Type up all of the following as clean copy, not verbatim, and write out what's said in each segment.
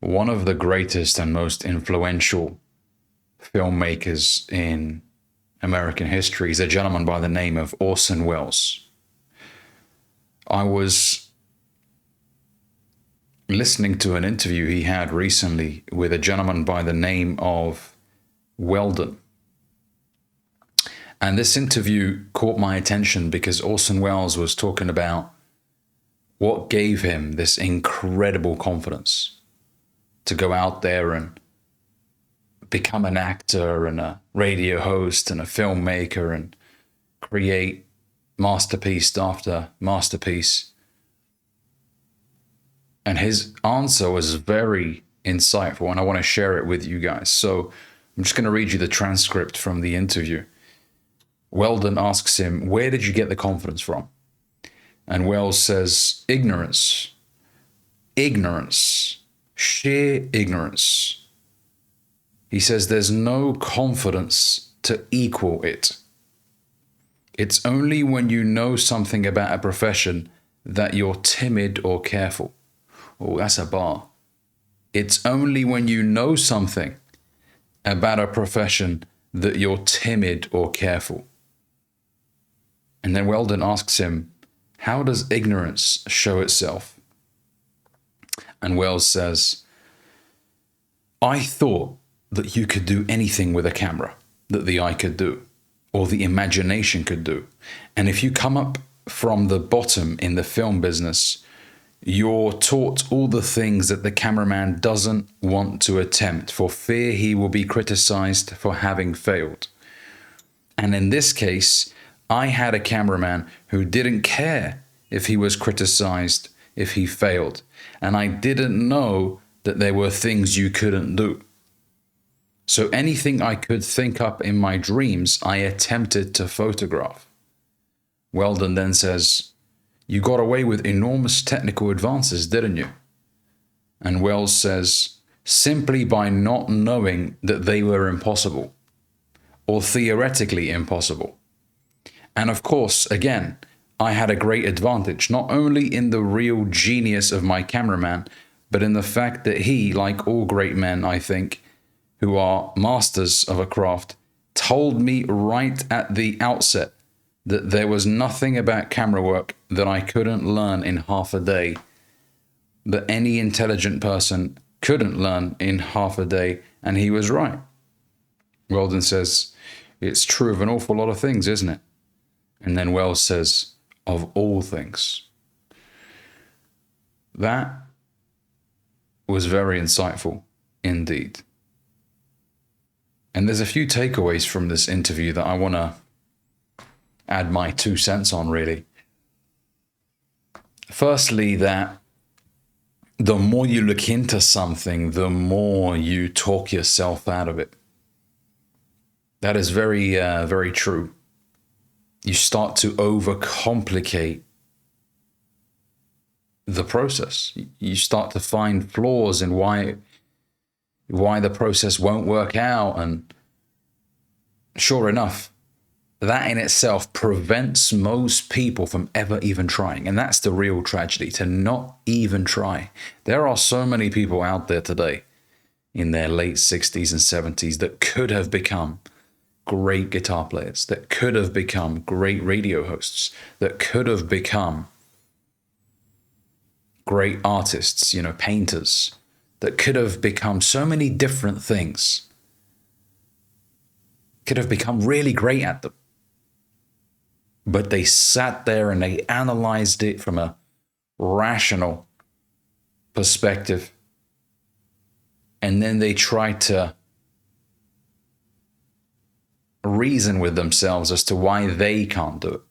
one of the greatest and most influential filmmakers in American history is a gentleman by the name of Orson Welles. I was listening to an interview he had recently with a gentleman by the name of Weldon. And this interview caught my attention because Orson Welles was talking about what gave him this incredible confidence to go out there and become an actor and a radio host and a filmmaker and create masterpiece after masterpiece. And his answer was very insightful, and I want to share it with you guys. So I'm just going to read you the transcript from the interview. Weldon asks him, "Where did you get the confidence from?" And Welles says, "Ignorance. Ignorance. Sheer ignorance." He says there's no confidence to equal it. It's only when you know something about a profession that you're timid or careful. Oh, that's a bar. It's only when you know something about a profession that you're timid or careful. And then Weldon asks him, "How does ignorance show itself?" And Welles says, "I thought that you could do anything with a camera that the eye could do, or the imagination could do. And if you come up from the bottom in the film business, you're taught all the things that the cameraman doesn't want to attempt for fear he will be criticized for having failed. And in this case, I had a cameraman who didn't care if he was criticized if he failed. And I didn't know that there were things you couldn't do. So anything I could think up in my dreams, I attempted to photograph." Weldon then says, "You got away with enormous technical advances, didn't you?" And Welles says, "Simply by not knowing that they were impossible, or theoretically impossible. And of course, again, I had a great advantage, not only in the real genius of my cameraman, but in the fact that he, like all great men, I think, who are masters of a craft, told me right at the outset that there was nothing about camera work that I couldn't learn in half a day, that any intelligent person couldn't learn in half a day, and he was right." Weldon says, "It's true of an awful lot of things, isn't it?" And then Welles says, "Of all things." That was very insightful indeed. And there's a few takeaways from this interview that I want to add my 2 cents on, really. Firstly, that the more you look into something, the more you talk yourself out of it. That is very, very true. You start to overcomplicate the process. You start to find flaws in why the process won't work out. And sure enough, that in itself prevents most people from ever even trying. And that's the real tragedy, to not even try. There are so many people out there today in their late 60s and 70s that could have become great guitar players, that could have become great radio hosts, that could have become great artists, painters, that could have become so many different things, could have become really great at them. But they sat there and they analyzed it from a rational perspective. And then they tried to reason with themselves as to why they can't do it.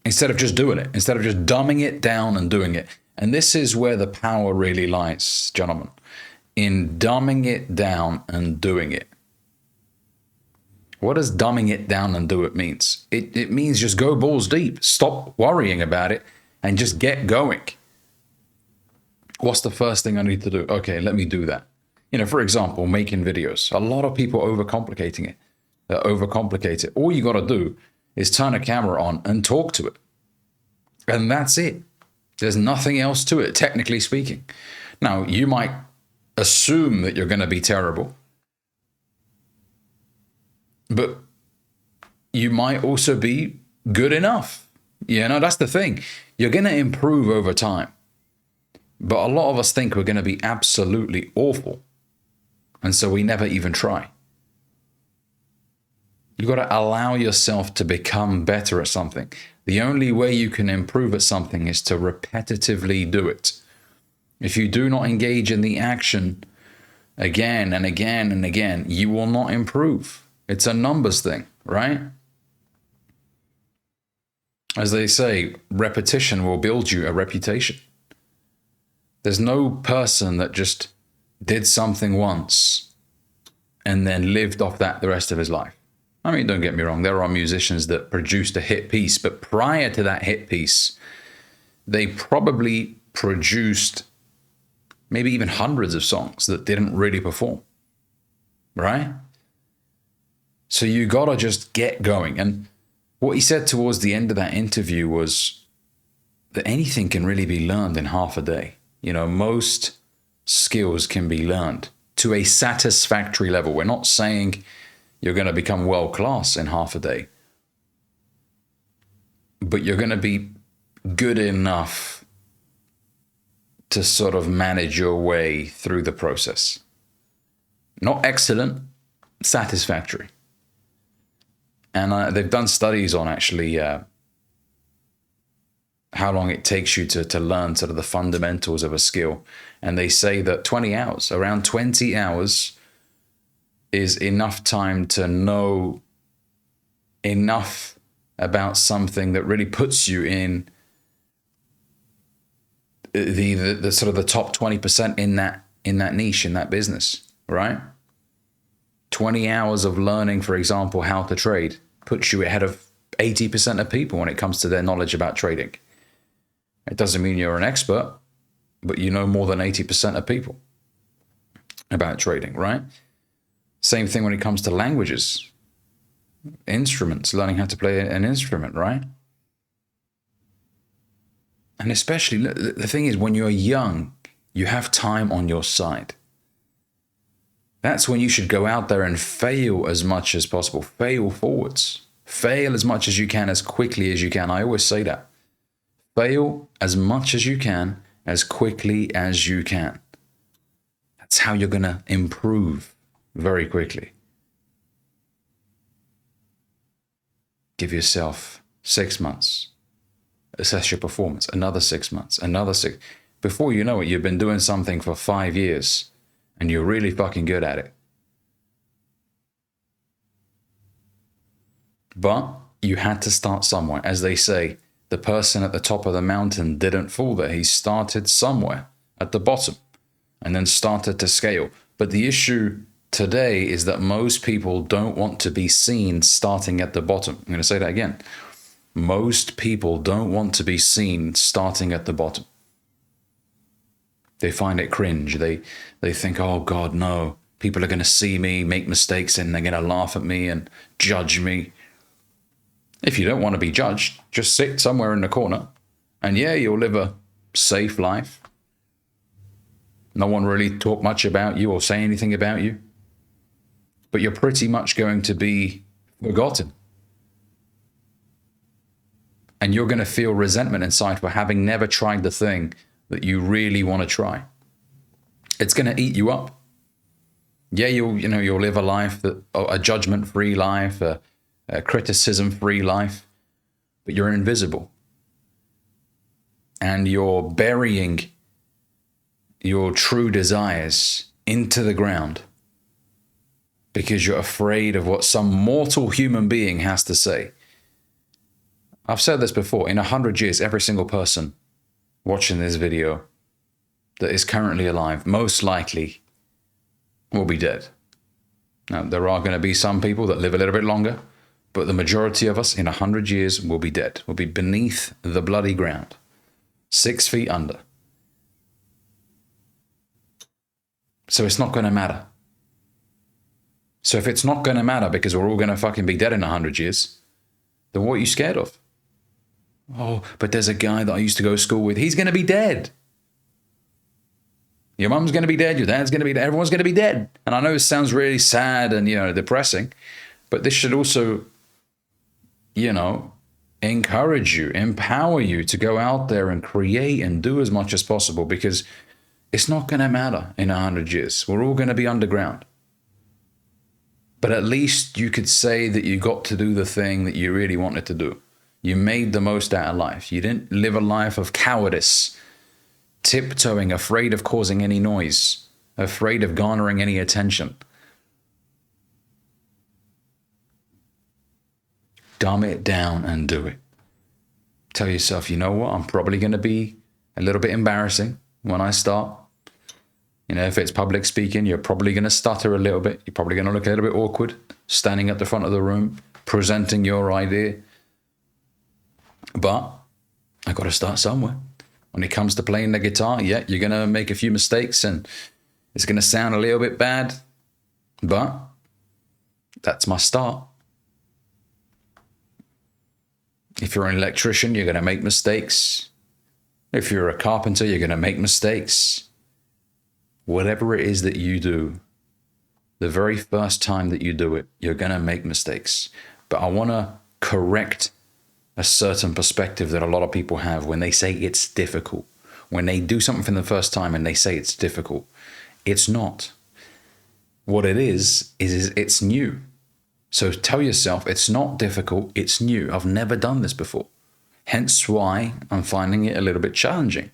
Instead of just doing it, instead of just dumbing it down and doing it. And this is where the power really lies, gentlemen, in dumbing it down and doing it. What does dumbing it down and do it means? It means just go balls deep. Stop worrying about it and just get going. What's the first thing I need to do? Okay, let me do that. For example, making videos. A lot of people overcomplicate it. All you got to do is turn a camera on and talk to it. And that's it. There's nothing else to it, technically speaking. Now, you might assume that you're going to be terrible, but you might also be good enough. You know, that's the thing. You're going to improve over time. But a lot of us think we're going to be absolutely awful. And so we never even try. You've got to allow yourself to become better at something. The only way you can improve at something is to repetitively do it. If you do not engage in the action again and again and again, you will not improve. It's a numbers thing, right? As they say, repetition will build you a reputation. There's no person that just did something once and then lived off that the rest of his life. I mean, don't get me wrong, there are musicians that produced a hit piece, but prior to that hit piece, they probably produced maybe even hundreds of songs that didn't really perform, right? So you gotta just get going. And what he said towards the end of that interview was that anything can really be learned in half a day. You know, most skills can be learned to a satisfactory level. We're not saying you're going to become world class in half a day, but you're going to be good enough to sort of manage your way through the process. Not excellent, satisfactory. And they've done studies on actually how long it takes you to learn sort of the fundamentals of a skill. And they say that 20 hours, around 20 hours is enough time to know enough about something that really puts you in the sort of the top 20% in that niche, in that business, right? 20 hours of learning, for example, how to trade puts you ahead of 80% of people when it comes to their knowledge about trading. It doesn't mean you're an expert, but you know more than 80% of people about trading, right? Same thing when it comes to languages, instruments, learning how to play an instrument, right? And especially, the thing is, when you're young, you have time on your side. That's when you should go out there and fail as much as possible. Fail forwards. Fail as much as you can, as quickly as you can. I always say that. Fail as much as you can, as quickly as you can. That's how you're going to improve very quickly. Give yourself 6 months. Assess your performance. Another 6 months. Another 6. Before you know it, you've been doing something for 5 years and you're really fucking good at it. But you had to start somewhere. As they say, the person at the top of the mountain didn't fall there. He started somewhere at the bottom and then started to scale. But the issue today is that most people don't want to be seen starting at the bottom. I'm going to say that again. Most people don't want to be seen starting at the bottom. They find it cringe. They think, oh God, no. People are going to see me make mistakes and they're going to laugh at me and judge me. If you don't want to be judged, just sit somewhere in the corner and yeah, you'll live a safe life. No one really talk much about you or say anything about you. But you're pretty much going to be forgotten. And you're going to feel resentment inside for having never tried the thing that you really want to try. It's going to eat you up. Yeah, you'll live a life a judgment-free life, a criticism-free life, but you're invisible. And you're burying your true desires into the ground because you're afraid of what some mortal human being has to say. I've said this before, in 100 years, every single person watching this video that is currently alive, most likely will be dead. Now, there are going to be some people that live a little bit longer, but the majority of us in 100 years will be dead. We'll be beneath the bloody ground, 6 feet under. So it's not going to matter. So if it's not going to matter because we're all going to fucking be dead in 100 years, then what are you scared of? Oh, but there's a guy that I used to go to school with. He's going to be dead. Your mum's going to be dead. Your dad's going to be dead. Everyone's going to be dead. And I know it sounds really sad and, depressing, but this should also, encourage you, empower you to go out there and create and do as much as possible, because it's not going to matter in 100 years. We're all going to be underground. But at least you could say that you got to do the thing that you really wanted to do. You made the most out of life. You didn't live a life of cowardice, tiptoeing, afraid of causing any noise, afraid of garnering any attention. Dumb it down and do it. Tell yourself, you know what? I'm probably going to be a little bit embarrassing when I start. If it's public speaking, you're probably going to stutter a little bit. You're probably going to look a little bit awkward, standing at the front of the room, presenting your idea. But I got to start somewhere. When it comes to playing the guitar, yeah, you're going to make a few mistakes and it's going to sound a little bit bad. But that's my start. If you're an electrician, you're going to make mistakes. If you're a carpenter, you're going to make mistakes. Whatever it is that you do, the very first time that you do it, you're going to make mistakes. But I want to correct a certain perspective that a lot of people have when they say it's difficult. When they do something for the first time and they say it's difficult, it's not. What it is it's new. So tell yourself it's not difficult, it's new. I've never done this before. Hence why I'm finding it a little bit challenging.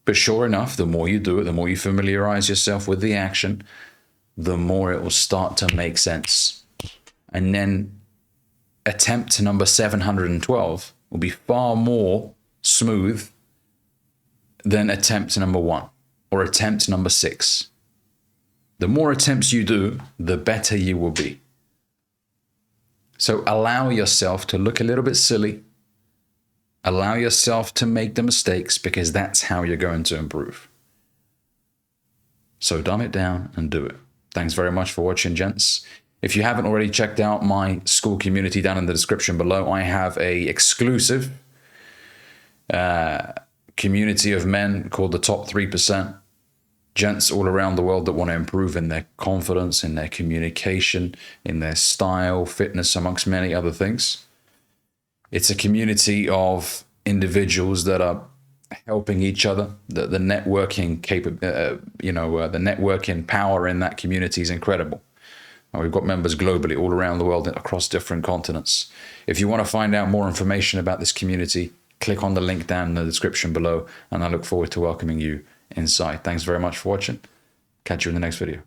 But sure enough, the more you do it, the more you familiarize yourself with the action, the more it will start to make sense. And then attempt number 712 will be far more smooth than attempt number 1 or attempt number 6. The more attempts you do, the better you will be. So allow yourself to look a little bit silly. Allow yourself to make the mistakes, because that's how you're going to improve. So dumb it down and do it. Thanks very much for watching, gents. If you haven't already checked out my school community down in the description below, I have a exclusive community of men called the Top 3%. Gents all around the world that want to improve in their confidence, in their communication, in their style, fitness, amongst many other things. It's a community of individuals that are helping each other. The networking the networking power in that community is incredible. And we've got members globally, all around the world, across different continents. If you want to find out more information about this community, click on the link down in the description below, and I look forward to welcoming you inside. Thanks very much for watching. Catch you in the next video.